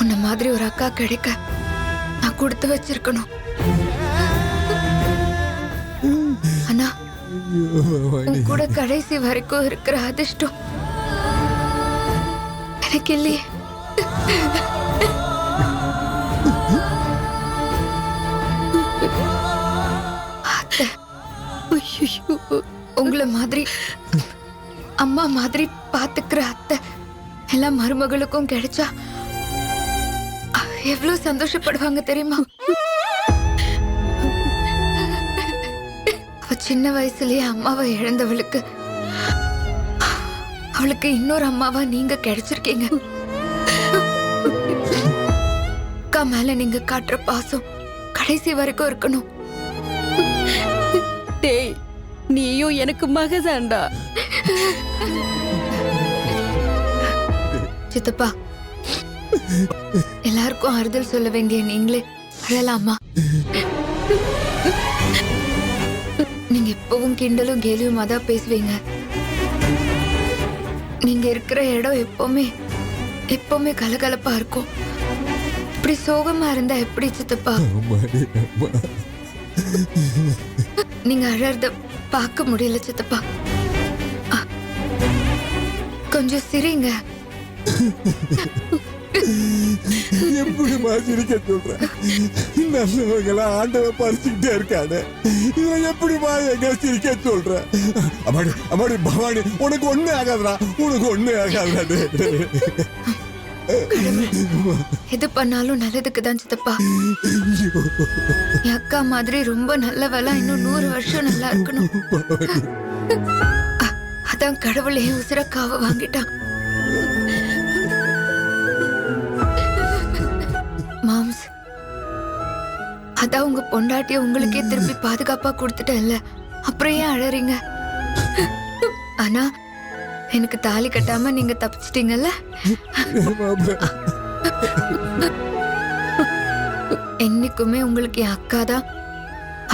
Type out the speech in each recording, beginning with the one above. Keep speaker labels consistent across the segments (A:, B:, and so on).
A: உன்ன மாதிரி ஒரு அக்கா கிடைக்க நான் கொடுத்து வச்சிருக்கணும். ஆனா உன் கூட கடைசி வரைக்கும் இருக்கிற அதிர்ஷ்டம் எனக்கு இல்லையே. அத்தை, உங்களை மாதிரி அம்மா மாதிரி பாத்துக்கிற அத்தை எல்லாம் மருமகளுக்கும் கிடைச்சா எவ்வளவு சந்தோஷப்படுவாங்க தெரியுமா? அவ சின்ன வயசுலயே அம்மாவை இழந்தவளுக்கு அவளுக்கு இன்னொரு அம்மாவா நீங்க கிடைச்சிருக்கீங்க. அக்கா மேல நீங்க காட்டுற பாசம் கடைசி வரைக்கும் இருக்கணும்.
B: டேய், நீயும் எனக்கு மகதாண்டா.
A: சித்தப்பா, எல்லாருக்கும் ஆறுதல் சொல்ல வேண்டிய நீங்களே அழலாமா? நீங்க எப்பவும் கிண்டலும் கேலியுமா தான் பேசுவீங்க. நீங்க இருக்கிற இடம் எப்பவுமே கலகலப்பா இருக்கும். இப்படி சோகமா இருந்தா எப்படி சித்தப்பா? நீங்க அழறத பார்க்க முடியல சித்தப்பா. கொஞ்சம் சிரிங்க.
C: எப்படிமா சிரிக்க சொல்ற? நல்லவங்களா ஆண்டவ பறிச்சுக்கிட்டே இருக்கானே, இதுல எப்படிமா எங்க சிரிக்க சொல்ற? அம்மாடி அம்மாடி பவானி, உனக்கு ஒண்ணு ஆகாதுடா, உனக்கு ஒண்ணு ஆகாது.
A: எது பண்ணாலும் நல்லதுக்கு தான் சித்தப்பா. என் அக்கா மாதிரி ரொம்ப நல்லவளா இன்னும் 100 வருஷம் நல்லா இருக்கணும். அதான் கடவுளே உசிரக்காவ வாங்கிட்டான். மாம்ஸ், அதான் உங்க பொண்டாட்டிய உங்களுக்கே திருப்பி பாதுகாப்பா கொடுத்துட்டேன்ல, அப்புறம் ஏன் அழறீங்க? ஆனா எனக்கு தாலி கட்டாம நீங்க தப்பிச்சிட்டீங்கல்ல. என்னைக்குமே உங்களுக்கு என் அக்கா தான்,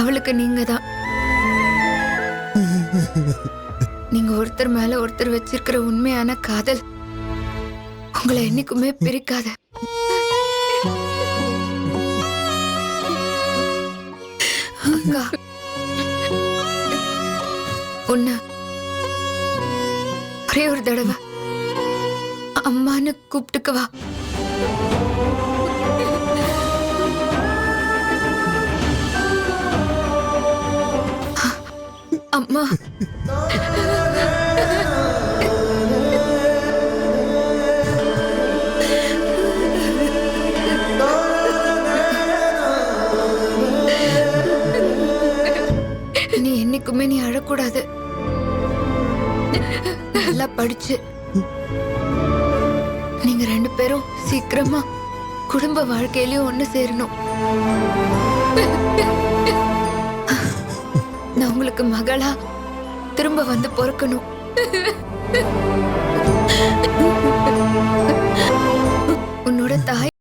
A: அவளுக்கு நீங்க தான். நீங்க ஒருத்தர் மேல ஒருத்தர் வச்சிருக்கிற உண்மையான காதல் உங்களை என்னைக்குமே பிரிக்காத. அக்கா, உன்ன ஒரே ஒரு தடவை அம்மான்னு கூப்பிட்டுக்கவா? அம்மா. நீ என்னைக்குமே நீ அழக்கூடாது. நல்லா படிச்சு நீங்க 2 பேரும் சீக்கிரமா குடும்ப வாழ்க்கையிலயும் ஒண்ணு சேரணும். நான் உங்களுக்கு மகளா திரும்ப வந்து பொறுக்கணும். உன்னோட தாய்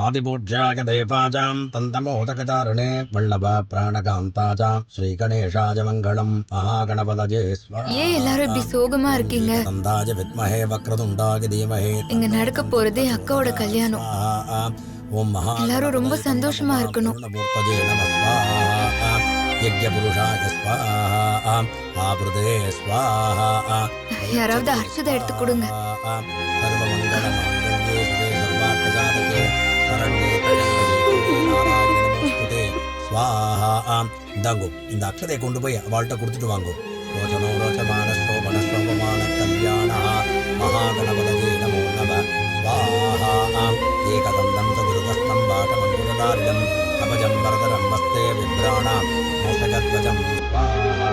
D: आदिपूज्याय देवाजां तन्तमोदकचारिणे वल्लभ प्राणकान्ताजां श्रीगणेशाय मङ्गलं महागणपतये स्वाहा
A: ஏன் எல்லாரும் இப்படி சோகமா இருக்கீங்க?
D: तन्दाय विद्महे वक्रतुण्डाय धीमहि
A: இங்க நடக்க போறதே அக்காவோட கல்யாணம்.
D: स्वाहा ओम महा
A: எல்லாரும் ரொம்ப சந்தோஷமா இருக்கணும்.
D: पूर्णमूर्तये नमः स्वाहा यज्ञपुरुषाय स्वाहा आकृते स्वाहा
A: யாராவது அர்ச்சதை எடுத்து கொடுங்க.
D: सर्वमङ्गलमाङ्गल्ये शिवे सर्वार्थसाधके शरण्ये त्र्यम्बके नारायणे नमोस्तुते स्वाहा இந்தாங்கோ இந்த அக்ஷதை கொண்டு போய் அவள்கிட்ட கொடுத்துட்டு வாங்கோ ரோச்சனோ ரோச்சமான சோபன சோபமான கல்யாண மகாகணபதே நமோ நம स्वाहा ஏகதந்தம் சதுர்வஸ்தம் பாகமங்குலதாரிடம் அபஜம் வரதரம் வஸ்தே விப்ராணா மோஷகத்வஜம் स्वाहा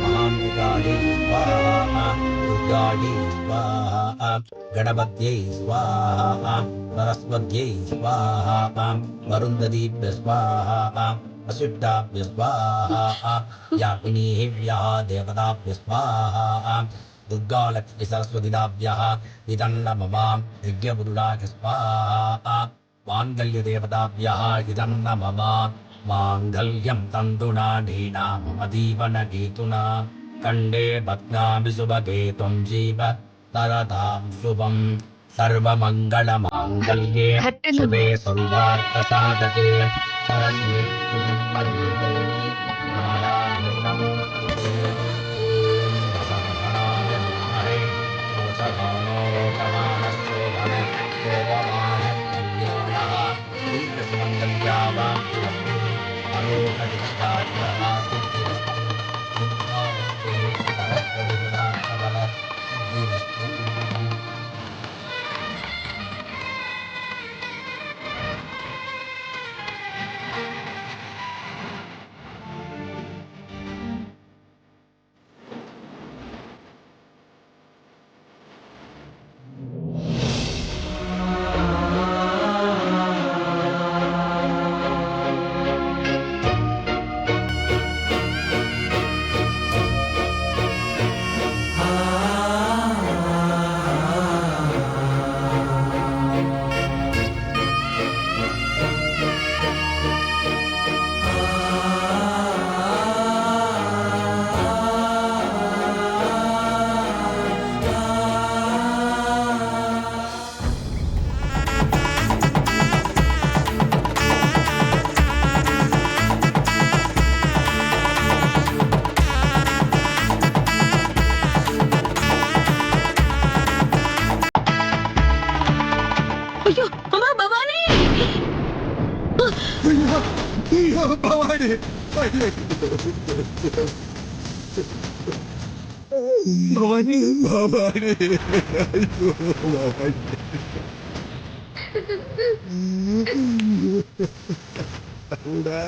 D: महान्विकायै स्वाहा दुर्गायै स्वाहा गणपत्यै स्वाहा सरस्वत्यै स्वाहा वरुन्धतीभ्यः स्वाहा असिद्धाभ्यः स्वाहा यामिनीभ्यः देवताभ्यः स्वाहा दुर्गालक्ष्मी सरस्वतीदाभ्यः इदन्नममां यज्ञपुरुषाय स्वाहा माङ्गल्यदेवताभ्यः इदन्नममां माङ्गल्यं तन्तुना नीना मम दीवनगीतुना कण्डे भग्नाभि सुभगे त्वं जीव तरतां शुभं सर्वमङ्गलमाङ्गल्ये शिवे सर्वार्थसाधके शरण्ये त्र्यम्बके नारायणे नमोस्तुते
B: ஐயோ அம்மா பவானி
C: ஐயோ பவானி பவானி பவானி ஐயோ பவானி அடா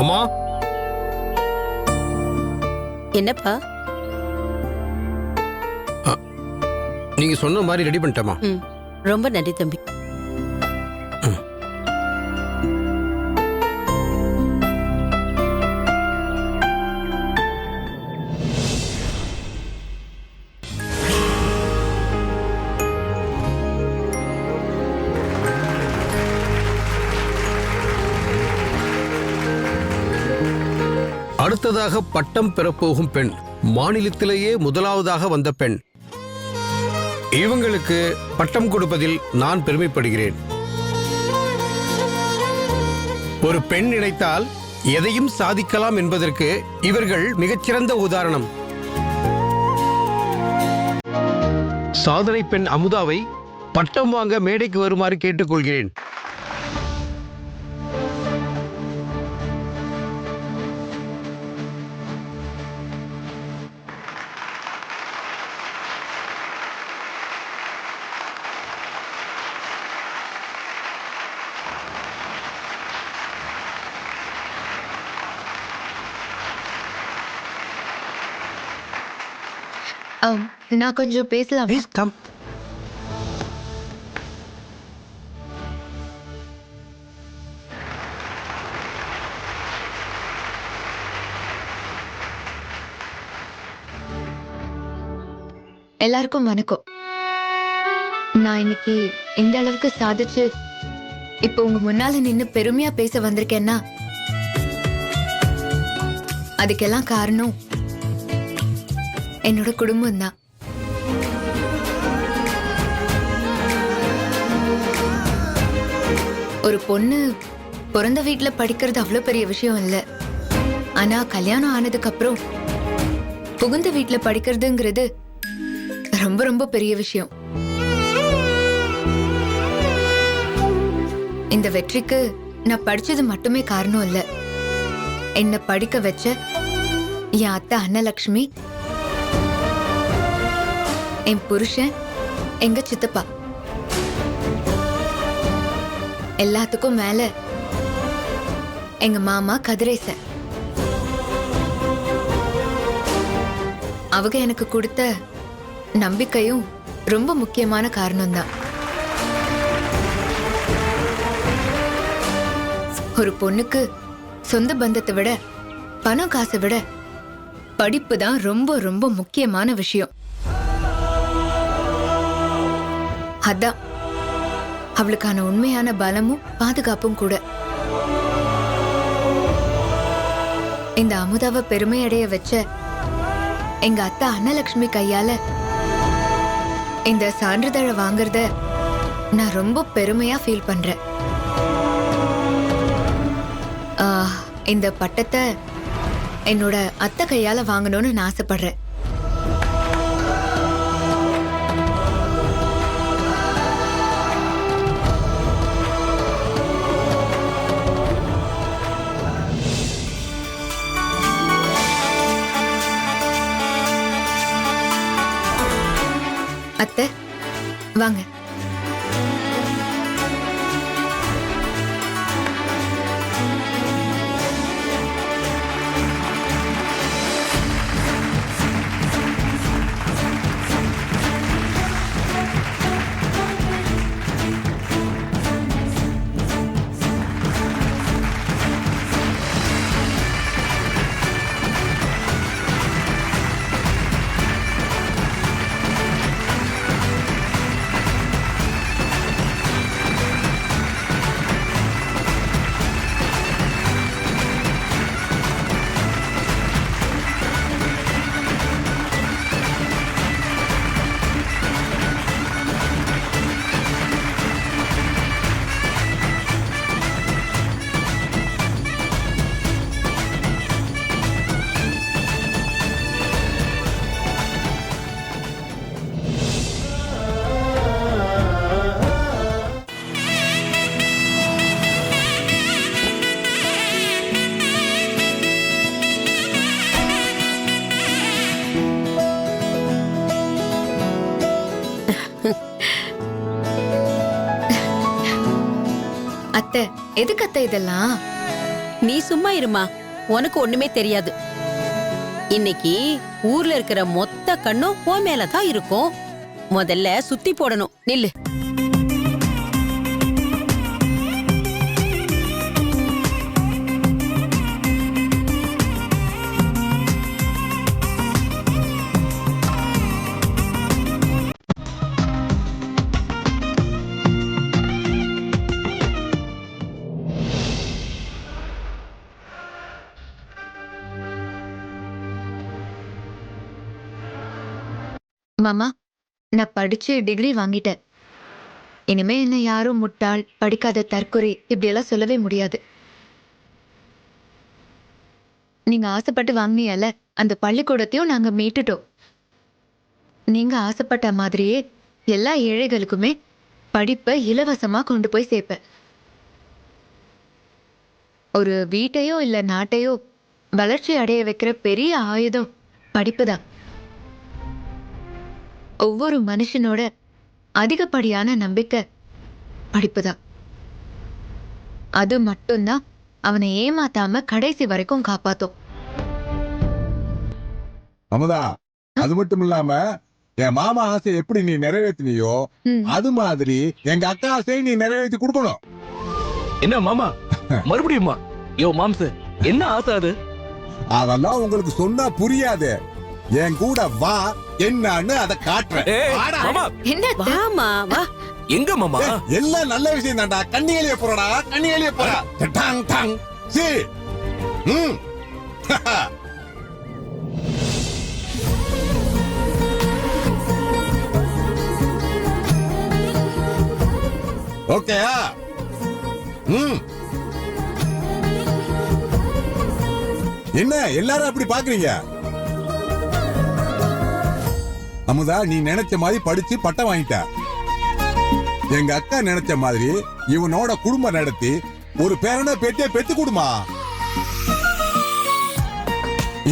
E: அம்மா
B: என்னப்பா
E: நீங்க சொன்ன மாதிரி ரெடி பண்ணிட்டேமா.
B: ரொம்ப நன்றி தம்பி.
E: அடுத்ததாக பட்டம் பெறப்போகும் பெண், மாநிலத்திலேயே முதலாவதாக வந்த பெண். இவங்களுக்கு பட்டம் கொடுப்பதில் நான் பெருமைப்படுகிறேன். ஒரு பெண் நினைத்தால் எதையும் சாதிக்கலாம் என்பதற்கு இவர்கள் மிகச்சிறந்த உதாரணம். சாதனை பெண் அமுதாவை பட்டம் வாங்க மேடைக்கு வருமாறு கேட்டுக்கொள்கிறேன்.
A: நான் கொஞ்சம் பேசலாம்.
E: Please come.
A: எல்லாருக்கும் வணக்கம். நான் இன்னைக்கு இந்த அளவுக்கு சாதிச்சு இப்போ உங்க முன்னால நின்னு பெருமையா பேச வந்திருக்கேன்னா அதுக்கெல்லாம் காரணம் என்னோட குடும்பம் தான். ஒரு பொண்ணு பிறந்த வீட்டுல படிக்கிறது அவ்வளவு பெரிய விஷயம் இல்ல. ஆனா கல்யாணம் ஆனதுக்கு அப்புறம் புகுந்த வீட்டுல படிக்கிறதுங்கிறது ரொம்ப ரொம்ப பெரிய விஷயம். இந்த வெற்றிக்கு நான் படிச்சது மட்டுமே காரணம் இல்ல. என்ன படிக்க வச்ச என் அத்தை அன்னலட்சுமி, என் புருஷன், எங்க சித்தப்பா, எல்லாத்துக்கும் மேல எங்க மாமா கதிரேசன். அவங்க எனக்கு கொடுத்த நம்பிக்கையும் ரொம்ப முக்கியமான காரணம் தான். ஒரு பொண்ணுக்கு சொந்த பந்தத்தை விட பணம் காசை விட படிப்பு தான் ரொம்ப ரொம்ப முக்கியமான விஷயம். அதான் அவளுக்கான உண்மையான பலமும் பாதுகாப்பும் கூட. இந்த அமுதாவை பெருமையடைய வச்ச எங்க அத்தை அன்னலட்சுமி கையால இந்த சான்றிதழை வாங்குறத நான் ரொம்ப பெருமையா ஃபீல் பண்றேன். இந்த பட்டத்தை என்னோட அத்தை கையால வாங்கணும்னு நான் ஆசைப்படுறேன். அத்தை வாங்க. அத்தை எதுக்கு அத்தை இதெல்லாம்?
B: நீ சும்மா இருமா, உனக்கு ஒண்ணுமே தெரியாது. இன்னைக்கு ஊர்ல இருக்கிற மொத்த கண்ணும் உன் மேலதான் இருக்கும். முதல்ல சுத்தி போடணும். நில்லு.
A: மாமா, நான் படிச்சு டிகிரி வாங்கிட்டேன். இனிமே என்ன யாரும் முட்டாள், படிக்காத தற்குறி இப்படியெல்லாம் சொல்லவே முடியாது. நீங்க ஆசைப்பட்டு வாங்கினியல்ல, அந்த பள்ளிக்கூடத்தையும் நாங்க மீட்டுட்டோம். நீங்க ஆசைப்பட்ட மாதிரியே எல்லா ஏழைகளுக்குமே படிப்பை இலவசமா கொண்டு போய் சேர்ப்பேன். ஒரு வீட்டையோ இல்ல நாட்டையோ வளர்ச்சி அடைய வைக்கிற பெரிய ஆயுதம் படிப்பு தான். ஒவ்வொரு மனுஷனோட அதிகப்படியான நம்பிக்கை படிப்பு தான். அது மட்டும்தான் அவனை ஏமாத்தாம கடைசி வரைக்கும் காப்பாத்தும்.
C: அமுதா, அது மட்டும் இல்லாம என் மாமா ஆசை எப்படி நீ நிறைவேற்றினியோ
A: ம்.
C: அது மாதிரி எங்க அக்கா ஆசையை நீ நிறைவேற்றி கொடுக்கணும்.
F: என்ன மாமா மறுபடியுமா? யோ மாம்சு, என்ன ஆசை அது?
C: அதெல்லாம் உங்களுக்கு சொன்னா புரியாது. என் கூட வா, என்னன்னு அதை காட்டுறேன்.
F: ஏய்,
C: வாடா.
F: மாமா
A: என்ன அத்தை?
B: வாமா வா.
F: எங்க மாமா?
C: ஏய், எல்லாம் நல்ல விஷயம் தான்டா. கண்ணிகளிய போறடா, கண்ணிகளிய போறா. டாங் டாங் சி. ம். ஓகேயா? ம். என்ன எல்லாரும் அப்படி பாக்குறீங்க? அமுதா, நீ நினைச்ச மாதிரி படிச்சு பட்டம் வாங்கிட்ட. எங்க அக்கா நினைச்ச மாதிரி இவனோட குடும்பம் நடத்தி ஒரு பேரன பேத்திய பெத்து கொடுமா.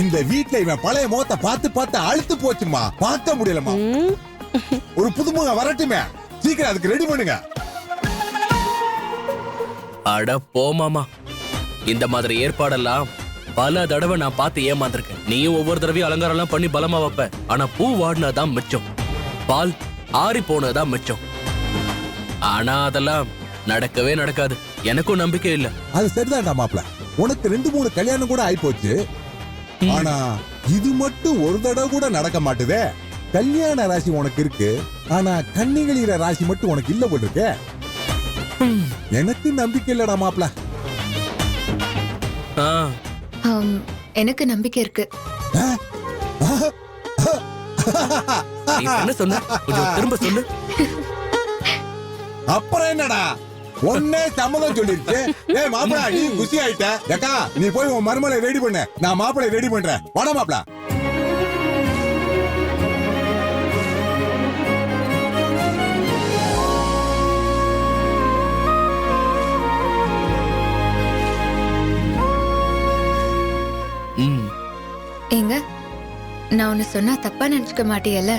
C: இந்த வீட்ல இவன் பழைய முகத்தை பார்த்து பார்த்து அழுத்து போச்சுமா. பார்க்க முடியலமா.
B: ம்,
C: ஒரு புதுமுகம் வரட்டுமே. சீக்கிரம் அதுக்கு ரெடி பண்ணுங்க.
F: அட போ மாமா, இந்த மாதிரி ஏற்பாடெல்லாம் பல தடவை நான் பார்த்து ஏமாந்திருக்கேன். நீயும் ஒவ்வொரு தடவையும் அலங்காரம் எல்லாம் பண்ணி பலமா வைப்ப. ஆனா பூ வாடினதான் மிச்சம், பால் ஆறி போனதான் மிச்சம். ஆனா அதெல்லாம் நடக்கவே நடக்காது. எனக்கும் நம்பிக்கை இல்ல.
C: அது சரிதான்டா மாப்ள. உனக்கு 2-3 கல்யாணம் கூட ஆயிப்போச்சு. ஆனா இது மட்டும் ஒரு தடவை கூட நடக்க மாட்டுதே. கல்யாண ராசி உனக்கு இருக்கு, ஆனா கன்னிகளிற ராசி மட்டும் உனக்கு இல்ல போல இருக்கே. எனக்கு நம்பிக்கை இல்லடா மாப்ள.
F: ஆ,
A: எனக்கு நம்பிக்கை இருக்கு.
F: நீ என்ன சொன்ன? கொஞ்சம் திரும்ப சொல்லு.
C: அப்புறம் என்னடா ஒன்னே சம்மதம் சொல்லிருச்சு. ஏய் மாப்பிள, நீ குஷி ஆயிட்ட. ஏக்கா, நீ போய் உன் மருமலை ரெடி பண்ணு, நான் மாப்பிளை ரெடி பண்றேன். வாடா மாப்பிள.
F: ம்,
A: ஏங்க, நான் ஒன்னு சொன்னா தப்பா நினைச்சுக்க மாட்டியல்ல?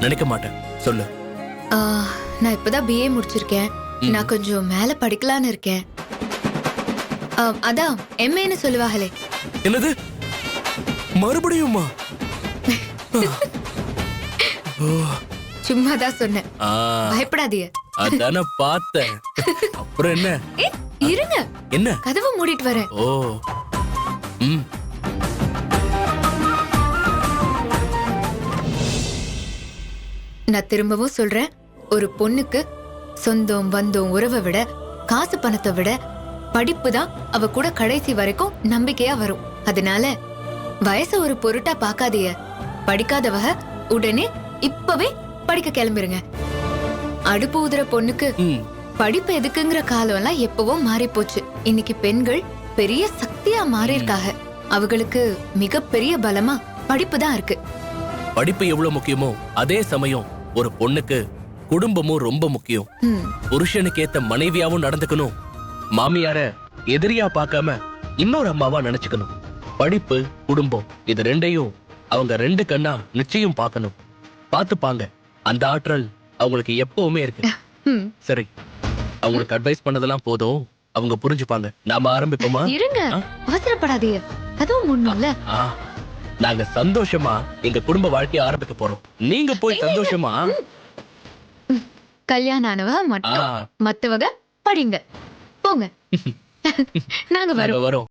F: நினைக்க மாட்டேன், சொல்லு.
A: ஆ, நான் இப்பதான் பிஏ முடிச்சிருக்கேன். நான் கொஞ்சம் மேல படிக்கலான்னு இருக்கேன். அதான் எம்ஏன்னு சொல்லுவாங்களே.
F: என்னது மறுபடியுமா?
A: சும்மாதான் சொன்னேன்,
F: ஆ,
A: பயப்படாதீங்க.
F: அதான பார்த்தேன். அப்புறம் என்ன?
A: ஏய், இருங்க,
F: என்ன?
A: கதவை மூடிட்டு வரேன்.
F: ஓ, ம்,
A: நான் திரும்பவும் சொல்றேன், ஒரு பொண்ணுக்கு சொந்தம் பந்தம் உறவை விட, காசு பணத்தை விட படிப்பு தான் அவ கூட கடைசி வரைக்கும் நம்பிக்கையா வரும். அதனால வயசு ஒரு பொருட்டா பாக்காதீங்க. படிக்காதவக உடனே இப்பவே படிக்க கிளம்பிருங்க. அடுப்பு ஊதுற பொண்ணுக்கு
F: ம்.
A: படிப்பு எதுக்குங்கிற காலம் எல்லாம் எப்பவோ மாறி போச்சு. இன்னைக்கு பெண்கள் பெரிய சக்தியா மாறி இருக்காங்க. அவங்களுக்கு மிகப்பெரிய பலமா படிப்பு தான் இருக்கு.
F: படிப்பு எவ்வளவு முக்கியமோ அதே சமயம் ஒரு பொண்ணுக்கு குடும்பமும் ரொம்ப முக்கியம்.
A: ம்,
F: புருஷனுக்கு ஏத்த மனைவியாவும் நடந்துக்கணும். மாமியார எதிரியா பார்க்காம இன்னொரு அம்மாவா நினைச்சுக்கணும். படிப்பு குடும்பம் இது ரெண்டையும் அவங்க 2 கண்ணா நிச்சயம் பார்க்கணும். பார்த்துப்பாங்க. அந்த ஆற்றல் அவங்களுக்கு எப்பவுமே இருக்கு.
A: ம்.
F: சரி, அவங்களுக்கு அட்வைஸ் பண்ணதெல்லாம் போதும், அவங்க புரிஞ்சுப்பாங்க. நாம ஆரம்பிப்போமா?
A: இருங்க,
F: ஆ?
A: அவசரப்படாதீங்க. அதுவும் ஒண்ணும்ல.
F: ஆ, நாங்க சந்தோஷமா எங்க குடும்ப வாழ்க்கைய ஆரம்பிக்க போறோம். நீங்க போய் சந்தோஷமா
A: கல்யாணம் ஆனவ மட்டும், மத்தவங்க படிங்க போங்க. நாங்க
F: நாங்க
A: வரோம்.
F: வரோம்.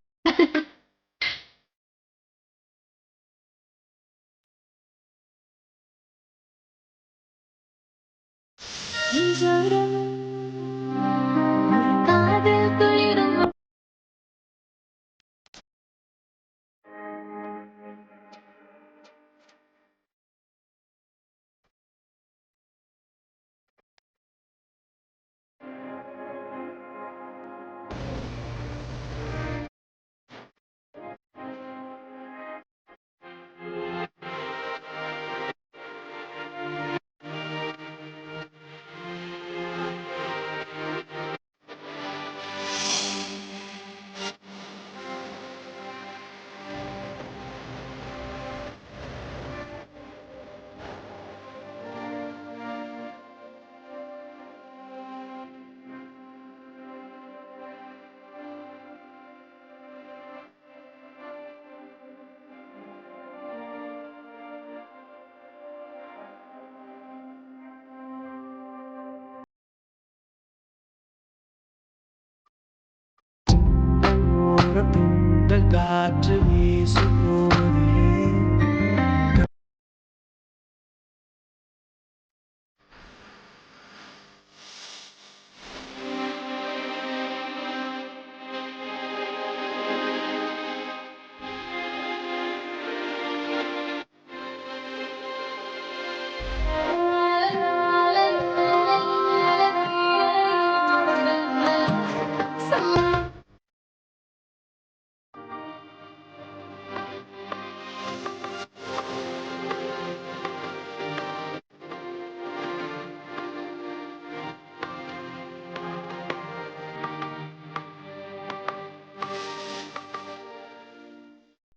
G: காற்று